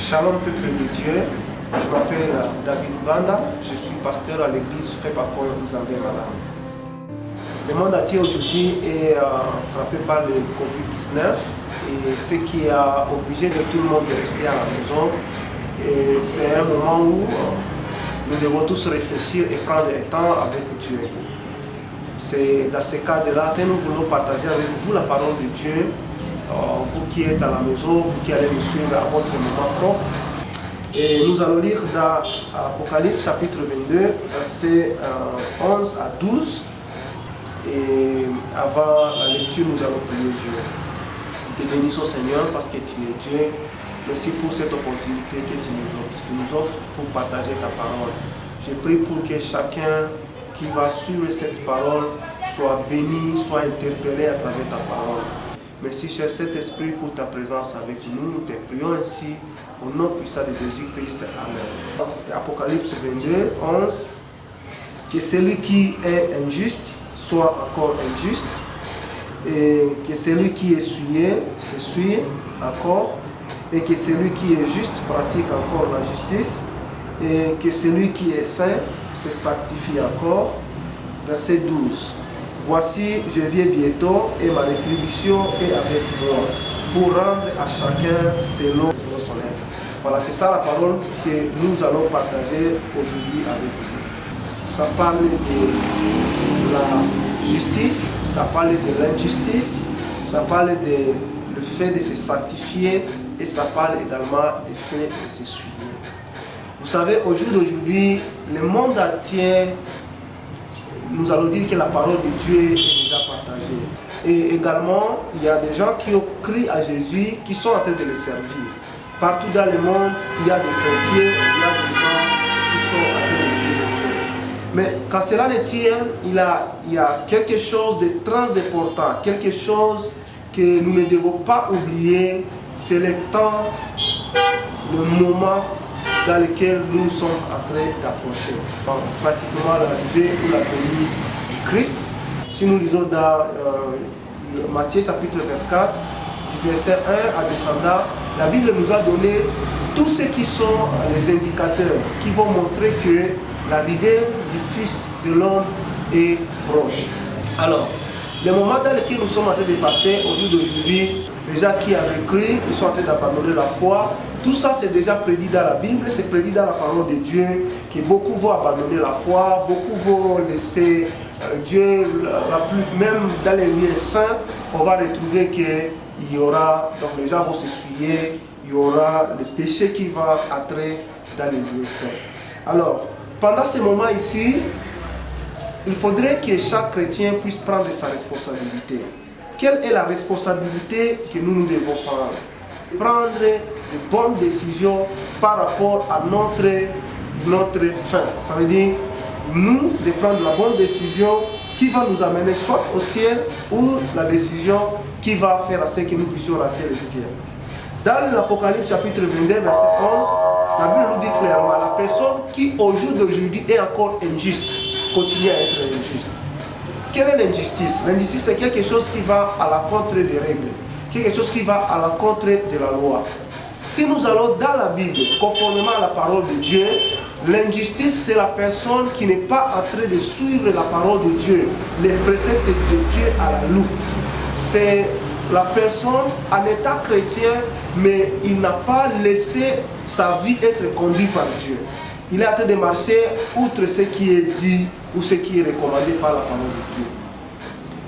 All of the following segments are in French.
Shalom peuple de Dieu, je m'appelle David Banda, je suis pasteur à l'église Febakon Nzambé-Malamu. Le monde entier aujourd'hui est frappé par le Covid-19 et ce qui a obligé de tout le monde de rester à la maison. C'est un moment où nous devons tous réfléchir et prendre un temps avec Dieu. C'est dans ce cadre-là que nous voulons partager avec vous la parole de Dieu. Vous qui êtes à la maison, vous qui allez me suivre à votre moment propre. Et nous allons lire dans Apocalypse chapitre 22, versets 11 à 12. Et avant la lecture, nous allons prier Dieu. Te bénissons Seigneur parce que tu es Dieu. Merci pour cette opportunité que tu nous offres pour partager ta parole. Je prie pour que chacun qui va suivre cette parole soit béni, soit interpellé à travers ta parole. Merci cher Saint-Esprit pour ta présence avec nous. Nous te prions ainsi au nom puissant de Jésus-Christ. Amen. Apocalypse 22, 11. Que celui qui est injuste soit encore injuste. Et que celui qui est souillé s'essuie encore. Et que celui qui est juste pratique encore la justice. Et que celui qui est saint se sanctifie encore. Verset 12. Voici, je viens bientôt et ma rétribution est avec moi pour rendre à chacun selon son œuvre. Voilà, c'est ça la parole que nous allons partager aujourd'hui avec vous. Ça parle de la justice, ça parle de l'injustice, ça parle de le fait de se sanctifier et ça parle également du fait de se souiller. Vous savez, au jour d'aujourd'hui, le monde entier, nous allons dire que la parole de Dieu est déjà partagée. Et également, il y a des gens qui ont cru à Jésus, qui sont en train de le servir. Partout dans le monde, il y a des chrétiens, il y a des gens qui sont en train de suivre Dieu. Mais quand cela le tient, il y a quelque chose de très important, quelque chose que nous ne devons pas oublier, c'est le temps, le moment dans lequel nous sommes en train d'approcher. Pratiquement l'arrivée ou la venue du Christ. Si nous lisons dans Matthieu chapitre 24, du verset 1 à descendant, la Bible nous a donné tous ceux qui sont les indicateurs qui vont montrer que l'arrivée du Fils de l'homme est proche. Alors, le moment dans lequel nous sommes en train de passer au jour d'aujourd'hui, les gens qui avaient cru, ils sont en train d'abandonner la foi. Tout ça, c'est déjà prédit dans la Bible, c'est prédit dans la parole de Dieu, que beaucoup vont abandonner la foi, beaucoup vont laisser Dieu, même dans les lieux saints, on va retrouver qu'il y aura, donc les gens vont s'essuyer, il y aura le péché qui va entrer dans les lieux saints. Alors, pendant ce moment ici, il faudrait que chaque chrétien puisse prendre sa responsabilité. Quelle est la responsabilité que nous devons prendre? Prendre de bonnes décisions par rapport à notre fin. Ça veut dire, nous, de prendre la bonne décision qui va nous amener soit au ciel ou la décision qui va faire à ce que nous puissions rater le ciel. Dans l'Apocalypse chapitre 22, verset 11, la Bible nous dit clairement, la personne qui au jour d'aujourd'hui est encore injuste, continue à être injuste. Quelle est l'injustice? L'injustice, c'est quelque chose qui va à l'encontre des règles, quelque chose qui va à l'encontre de la loi. Si nous allons dans la Bible, conformément à la parole de Dieu, l'injustice, c'est la personne qui n'est pas en train de suivre la parole de Dieu, les préceptes de Dieu à la loupe. C'est la personne en état chrétien, mais il n'a pas laissé sa vie être conduite par Dieu. Il est en train de marcher outre ce qui est dit ou ce qui est recommandé par la parole de Dieu.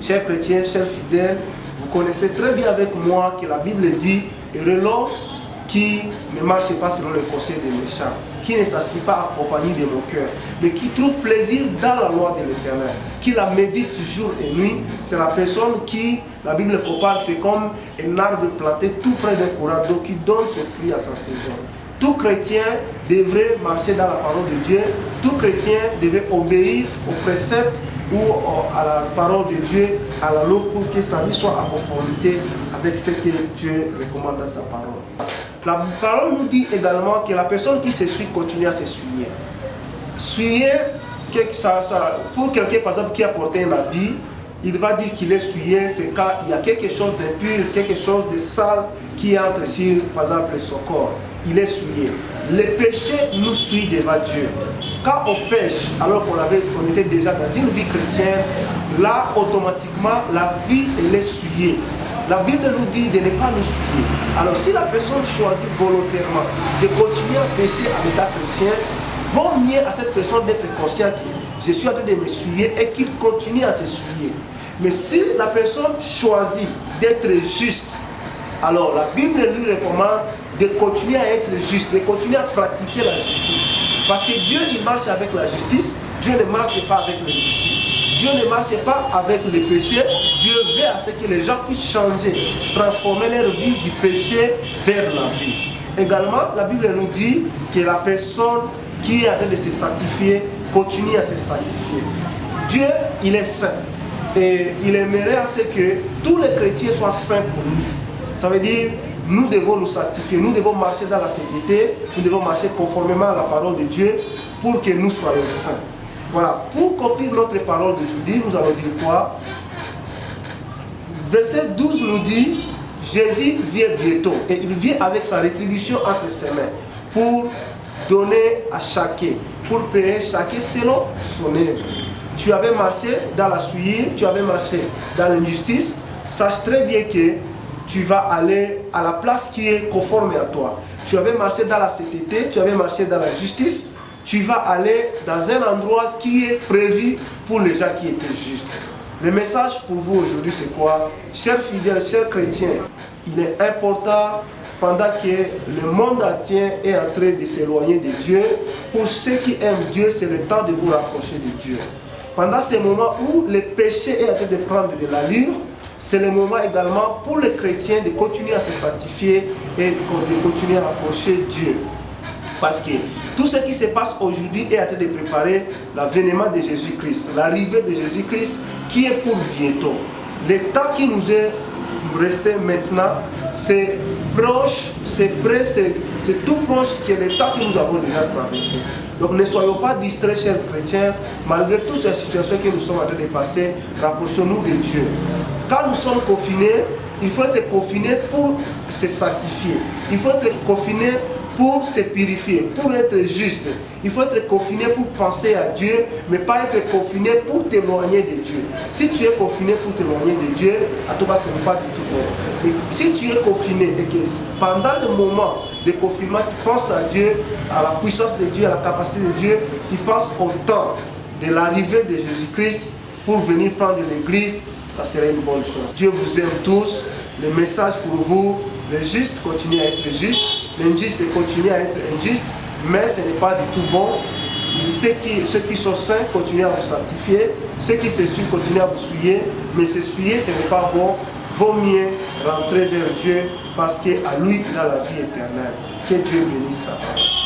Chers chrétiens, chers fidèles, vous connaissez très bien avec moi que la Bible dit « Heureux l'homme qui ne marche pas selon le conseil des méchants, qui ne s'assied pas accompagné de mon cœur, mais qui trouve plaisir dans la loi de l'Éternel, qui la médite jour et nuit. » C'est la personne qui, la Bible compare, c'est comme un arbre planté tout près d'un courant d'eau qui donne ses fruits à sa saison. Tout chrétien devrait marcher dans la parole de Dieu, tout chrétien devait obéir aux préceptes ou à la parole de Dieu, à la loi, pour que sa vie soit en conformité avec ce que Dieu recommande dans sa parole. La parole nous dit également que la personne qui s'essuie continue à s'essuyer. Souiller, pour quelqu'un par exemple qui a porté un habit, il va dire qu'il est souillé, c'est quand il y a quelque chose d'impur, quelque chose de sale qui entre sur, par exemple, son corps, il est souillé. Le péché nous suit devant Dieu. Quand on pêche, alors qu'on était déjà dans une vie chrétienne, là, automatiquement, la vie, elle est souillée. La Bible nous dit de ne pas nous souiller. Alors, si la personne choisit volontairement de continuer à pécher en état chrétien, vaut mieux à cette personne d'être conscient que je suis en train de me souiller et qu'il continue à se souiller. Mais si la personne choisit d'être juste, alors la Bible lui recommande de continuer à être juste, de continuer à pratiquer la justice. Parce que Dieu, il marche avec la justice, Dieu ne marche pas avec l'injustice. Dieu ne marche pas avec le péché. Dieu veut à ce que les gens puissent changer, transformer leur vie du péché vers la vie. Également, la Bible nous dit que la personne qui est en train de se sanctifier continue à se sanctifier. Dieu, il est saint. Et il aimerait à ce que tous les chrétiens soient saints pour lui. Ça veut dire, nous devons nous sanctifier, nous devons marcher dans la sainteté, nous devons marcher conformément à la parole de Dieu pour que nous soyons saints. Voilà, pour conclure notre parole d'aujourd'hui, nous allons dire quoi? Verset 12 nous dit, Jésus vient bientôt et il vient avec sa rétribution entre ses mains pour donner à chacun, pour payer chacun selon son œuvre. Tu avais marché dans la souillure, tu avais marché dans l'injustice, sache très bien que tu vas aller à la place qui est conforme à toi. Tu avais marché dans la sainteté, tu avais marché dans la justice, tu vas aller dans un endroit qui est prévu pour les gens qui étaient justes. Le message pour vous aujourd'hui, c'est quoi? Chers fidèles, chers chrétiens, il est important, pendant que le monde entier est en train de s'éloigner de Dieu, pour ceux qui aiment Dieu, c'est le temps de vous rapprocher de Dieu. Pendant ces moments où le péché est en train de prendre de l'allure, c'est le moment également pour les chrétiens de continuer à se sanctifier et de continuer à approcher Dieu. Parce que tout ce qui se passe aujourd'hui est en train de préparer l'avènement de Jésus-Christ, l'arrivée de Jésus-Christ qui est pour bientôt. Le temps qui nous est resté maintenant, c'est proche, c'est près, c'est tout proche que le temps que nous avons déjà traversé. Donc ne soyons pas distraits, chers chrétiens, malgré toutes ces situations que nous sommes en train de passer, rapprochons-nous de Dieu. Quand nous sommes confinés, il faut être confiné pour se sanctifier. Il faut être confiné pour se purifier, pour être juste. Il faut être confiné pour penser à Dieu, mais pas être confiné pour t'éloigner de Dieu. Si tu es confiné pour t'éloigner de Dieu, à toi, ce n'est pas du tout bon. Mais si tu es confiné et que pendant le moment de confinement, tu penses à Dieu, à la puissance de Dieu, à la capacité de Dieu, tu penses au temps de l'arrivée de Jésus-Christ pour venir prendre l'église, ça serait une bonne chose. Dieu vous aime tous. Le message pour vous, le juste continue à être juste, l'injuste continue à être injuste, mais ce n'est pas du tout bon. Ceux qui sont saints continuent à vous sanctifier, ceux qui se souillent continuent à vous souiller, mais se souiller ce n'est pas bon. Vaut mieux rentrer vers Dieu parce qu'à lui il a la vie éternelle. Que Dieu bénisse sa parole.